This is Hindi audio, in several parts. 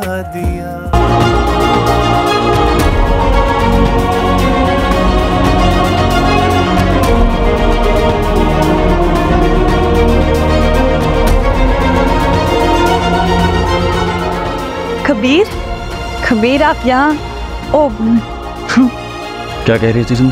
दिया। कबीर, कबीर आप यहाँ? ओ क्या कह रही थी तुम?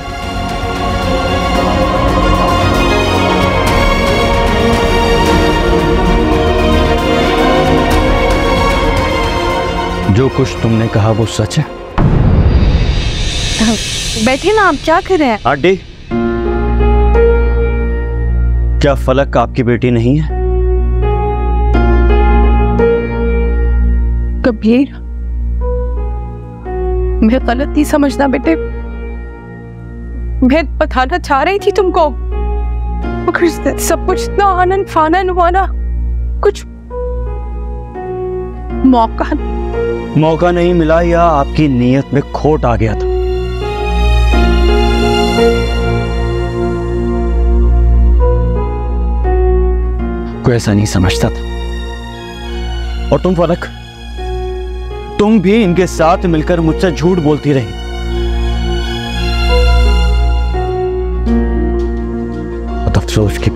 जो कुछ तुमने कहा वो सच है? बैठे ना, आप क्या कर रहे हैं? आंटी, क्या फलक आपकी बेटी नहीं है? कबीर, मैं गलत नहीं समझना बेटे, मैं बताना चाह रही थी तुमको, मगर सब कुछ इतना आनंद फानन हुआ ना, कुछ मौका नहीं मिला या आपकी नीयत में खोट आ गया था? कोई ऐसा नहीं समझता था। और तुम फलक, तुम भी इनके साथ मिलकर मुझसे झूठ बोलती रही। अफसोस की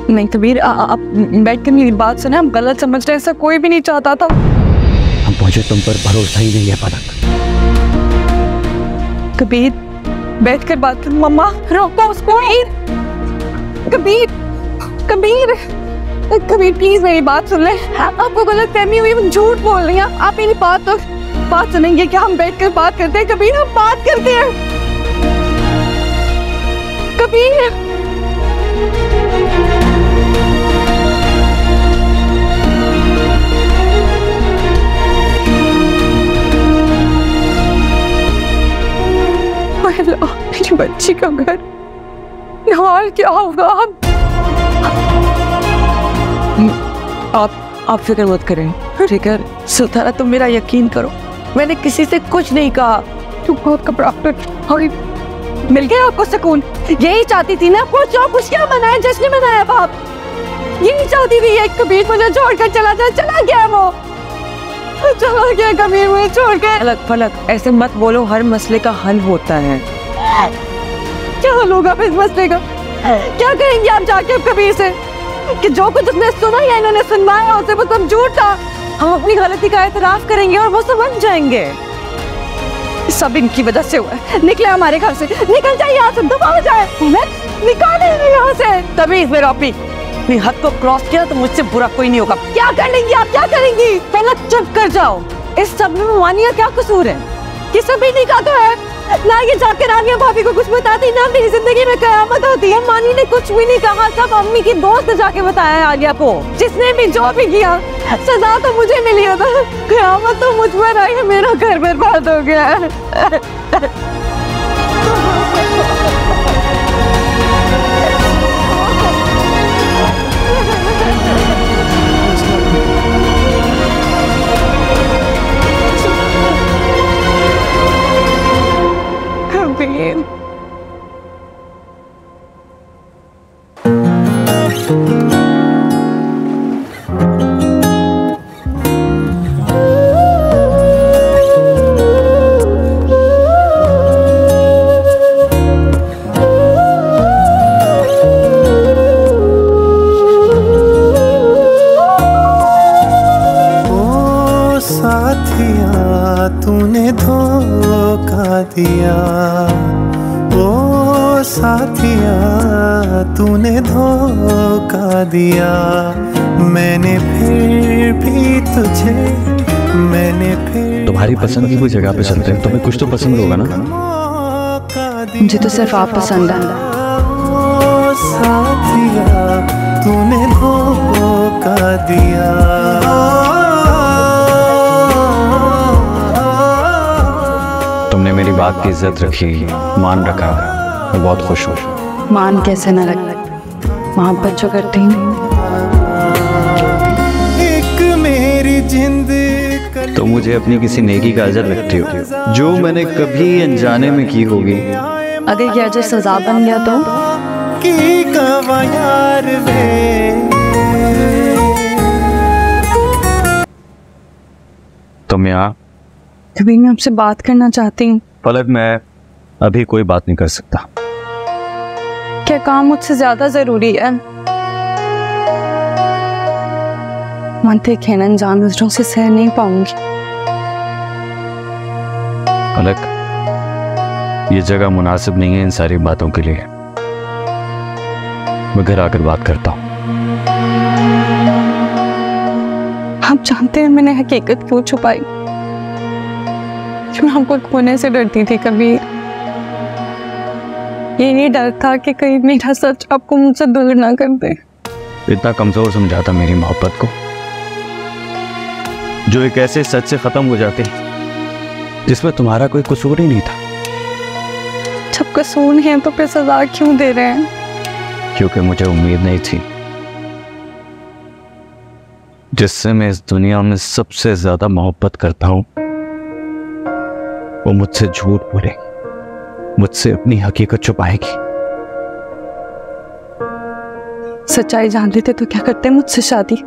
नहीं कबीर, आप बैठ कर मेरी बात सुने, हम गलत समझ रहे, ऐसा कोई भी नहीं चाहता था। मुझे तुम पर भरोसा ही नहीं है फलक। कबीर बैठ कर बात कर। मम्मा रोको उसको। कबीर, कबीर, कबीर प्लीज मेरी बात सुन ले, आपको गलत फहमी हुई, वो झूठ बोल रही हैं। आप मेरी बात सुनेंगे क्या? हम बैठ कर बात करते हैं कबीर, हम बात करते हैं कबीर। मेरी बच्ची का घर हाल क्या होगा? आप फिक्र मत करें, ठीक है सुल्ताना, तुम मेरा यकीन करो, मैंने किसी से कुछ नहीं कहा। तुम बहुत घबराहट मिल गया आपको सुकून? यही चाहती थी ना, कुछ क्या मनाया, जश्न मनाया बाप, यही चाहती थी। एक कबीर मुझे छोड़कर चला गया, वो चला गया कबीर मुझे छोड़कर। फलक ऐसे मत बोलो, हर मसले का हल होता है। क्या हल होगा इस मसले का? क्या कहेंगे आप जाके कबीर से कि जो कुछ उसने सुना या इन्होंने सुनवाया उसे वो सब झूठ था? हम अपनी गलती का एतराफ करेंगे और वो समझ जाएंगे। सब इनकी वजह से हुआ है। निकले हमारे घर से, निकल जाए यहाँ से, दबा हो जाए, निकाले यहाँ से। तभी इसमें रॉपी अपनी हद को क्रॉस किया तो मुझसे बुरा कोई नहीं होगा। क्या कर लेंगी आप, क्या करेंगी? पहले चुप कर जाओ। इस सब में मानिया क्या कसूर है? कि सभी नहीं का तो है ना, ये जाकर आलिया भाभी को कुछ बताती ना, मेरी जिंदगी में कयामत होती है। मानी ने कुछ भी नहीं कहा, सब अम्मी की दोस्त ने जाके बताया है आलिया को। जिसने भी जो भी किया सजा तो मुझे मिली है, तो कयामत तो मुझ पर आई है, मेरा घर बर्बाद हो गया है। तूने धोखा दिया, ओ साथिया तूने धोखा दिया। मैंने फिर भी तुझे, तुम्हारी पसंद की कोई जगह पे चलते हैं, तुम्हें कुछ तो पसंद होगा ना? मुझे तो सिर्फ आप पसंद है। ओ साथिया तूने धोखा दिया। तुमने मेरी बात की इज्जत रखी, मान रखा, मैं बहुत खुश हूँ। मान कैसे न रख, मोहब्बत जो करती हूँ। एक मेरी जिंद तो मुझे अपनी किसी नेकी का अजर लगती हो, जो मैंने कभी अनजाने में की होगी। अगर ये अजर सजा बन गया तो की कवा यार वे तुम यहाँ? कबीर, मैं आपसे बात करना चाहती हूँ। पलक, मैं अभी कोई बात नहीं कर सकता। क्या काम मुझसे ज्यादा जरूरी है? मानते खेन अनजान नजरों से सह नहीं पाऊंगी। पलक, ये जगह मुनासिब नहीं है इन सारी बातों के लिए। मैं घर आकर बात करता हूँ। आप जानते हैं मैंने हकीकत क्यों छुपाई? क्यों आपको खोने से डरती थी कबीर? ये डर था कि कहीं मेरा सच आपको मुझसे दूर ना कर दे। इतना कमजोर समझा था मेरी मोहब्बत को, जो एक ऐसे सच से खत्म हो जाते जिसमें तुम्हारा कोई कसूर ही नहीं था। जब कसूर नहीं है तो फिर सजा क्यों दे रहे हैं? क्योंकि मुझे उम्मीद नहीं थी जिससे मैं इस दुनिया में सबसे ज्यादा मोहब्बत करता हूं वो मुझसे झूठ बोले, मुझसे अपनी हकीकत छुपाएगी। सच्चाई जान लेते तो क्या करते मुझसे शादी?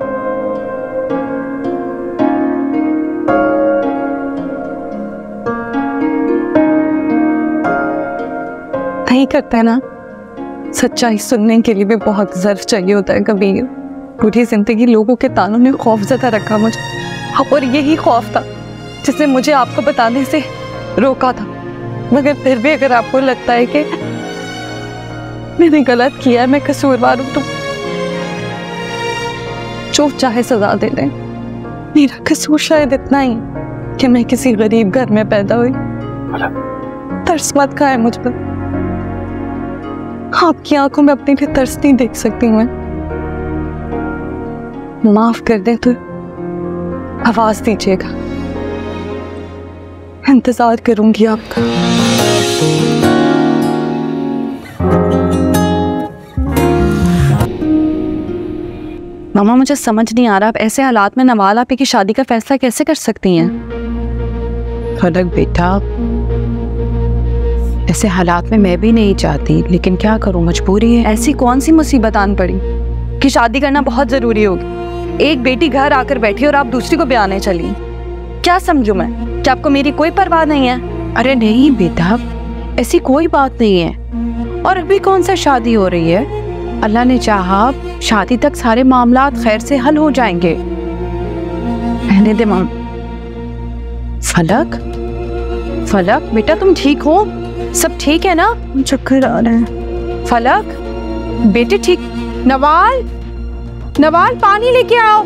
नहीं करते ना। सच्चाई सुनने के लिए भी बहुत ज़र्फ चाहिए होता है कबीर। पूरी जिंदगी लोगों के तानों ने खौफज़दा रखा मुझे, और यही खौफ था जिसने मुझे आपको बताने से रोका था। मगर फिर भी अगर आपको लगता है कि मैंने गलत किया है, मैं कसूरवार हूं, तो जो चाहे सजा दे दें। मेरा कसूर शायद इतना ही कि मैं किसी गरीब घर में पैदा हुई। तरस मत खाए मुझ पर। आपकी आंखों में अपने लिए तरस नहीं देख सकती मैं। माफ कर दें तो आवाज दीजिएगा, इंतजार करूंगी आपका। मामा, मुझे समझ नहीं आ रहा, आप ऐसे हालात में नवाल आपी की शादी का फैसला कैसे कर सकती हैं? फलक बेटा, ऐसे हालात में मैं भी नहीं चाहती, लेकिन क्या करूं, मजबूरी है। ऐसी कौन सी मुसीबत आन पड़ी कि शादी करना बहुत जरूरी होगी? एक बेटी घर आकर बैठी और आप दूसरी को ब्याने चली। क्या समझूं मैं कि आपको मेरी कोई परवाह नहीं है? अरे नहीं बेटा, ऐसी कोई बात नहीं है। और अभी कौन सा शादी हो रही है? अल्लाह ने चाहा शादी तक सारे मामलात खैर से हल हो जाएंगे। रहने दे मां। फलक, फलक बेटा, तुम ठीक हो? सब ठीक है ना? चक्कर आ रहे हैं। फलक बेटे ठीक? नवाल, नवाल पानी लेके आओ।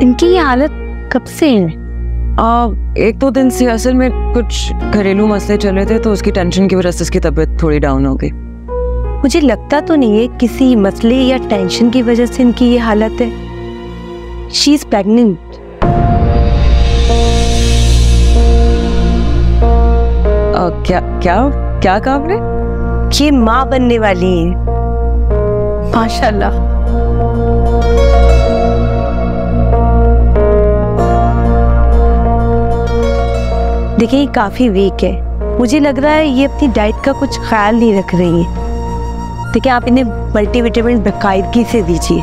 इनकी ये हालत कब से है? एक दो दिन से असल में कुछ घरेलू मसले चले थे, तो उसकी टेंशन की वजह से उसकी तबीयत थोड़ी डाउन हो गई। मुझे लगता तो नहीं है किसी मसले या टेंशन की वजह से इनकी ये हालत है। She is pregnant. क्या क्या क्या कहा आपने? ये माँ बनने वाली है। माशाल्लाह। देखिए, ये काफी वीक है। मुझे लग रहा है ये अपनी डाइट का कुछ ख्याल नहीं रख रही है। देखिए, आप इन्हें मल्टीविटामिन बाकायदगी से दीजिए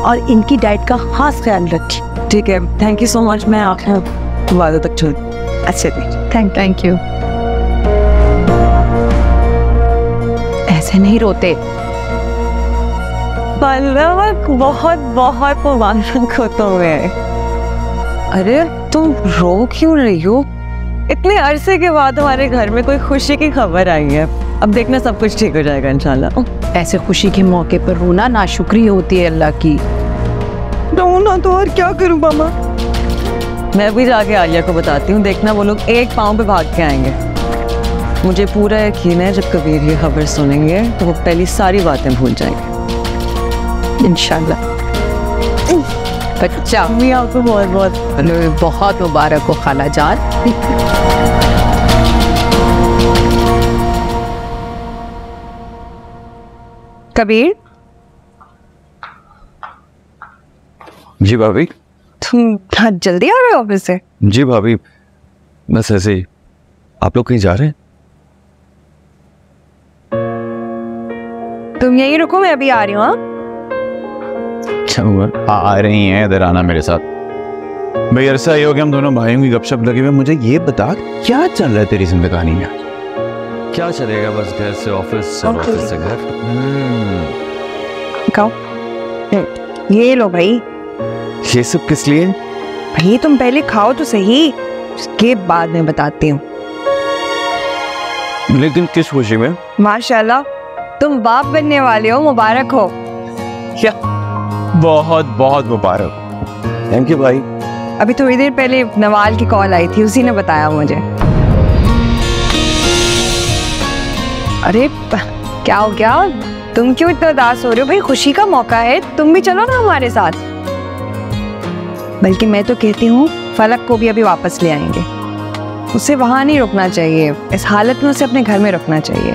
और इनकी डाइट का खास ख्याल रखिए। ठीक है, थैंक यू सो मच। मैं आपको वादा तक छोड़। अच्छा जी, थैंक यू। ऐसे नहीं रोते। पलक, बहुत बहुत मुबारक हो तुम्हें। अरे तुम रो क्यों रही हो? इतने अरसे के बाद हमारे घर में कोई खुशी की खबर आई है। अब देखना सब कुछ ठीक हो जाएगा इंशाल्लाह। ऐसे खुशी के मौके पर रोना नाशुक्री होती है अल्लाह की। रोना तो और क्या करूं मामा? मैं भी जाके आलिया को बताती हूँ, देखना वो लोग एक पाँव पे भाग के आएंगे। मुझे पूरा यकीन है जब कबीर ये खबर सुनेंगे तो वो पहली सारी बातें भूल जाएंगे इंशाल्लाह। बच्चा मैं आपको बहुत बहुत बहुत मुबारक हो खाला जान। कबीर, जी भाभी। तुम जल्दी आ रहे हो ऑफिस से? जी भाभी, बस ऐसे ही। आप लोग कहीं जा रहे हैं? तुम यहीं रुको, मैं अभी आ रही हूँ। हाँ? क्या हुआ? आ रही हैं इधर आना मेरे साथ। भाई अरसा ये हो गया हम दोनों भाइयों की गपशप लगे हुए। मुझे ये बता क्या चल रहा है तेरी जिंदगानी में? क्या चलेगा, बस घर से ऑफिस से ऑफिस से घर। खाओ, ये लो भाई। ये सब किस लिए? भाई तुम पहले खाओ तो सही, उसके बाद मैं बताती हूँ। लेकिन किस खुशी में? माशाल्लाह तुम बाप बनने वाले हो, मुबारक हो। क्या? बहुत बहुत मुबारक। थैंक यू भाई। अभी थोड़ी देर पहले नवाल की कॉल आई थी, उसी ने बताया मुझे। अरे क्या हो गया, तुम क्यों इतना उदास हो रहे हो? भाई खुशी का मौका है, तुम भी चलो ना हमारे साथ। बल्कि मैं तो कहती हूँ फलक को भी अभी वापस ले आएंगे। उसे वहां नहीं रुकना चाहिए, इस हालत में उसे अपने घर में रखना चाहिए।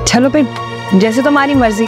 चलो फिर, जैसे तुम्हारी मर्जी।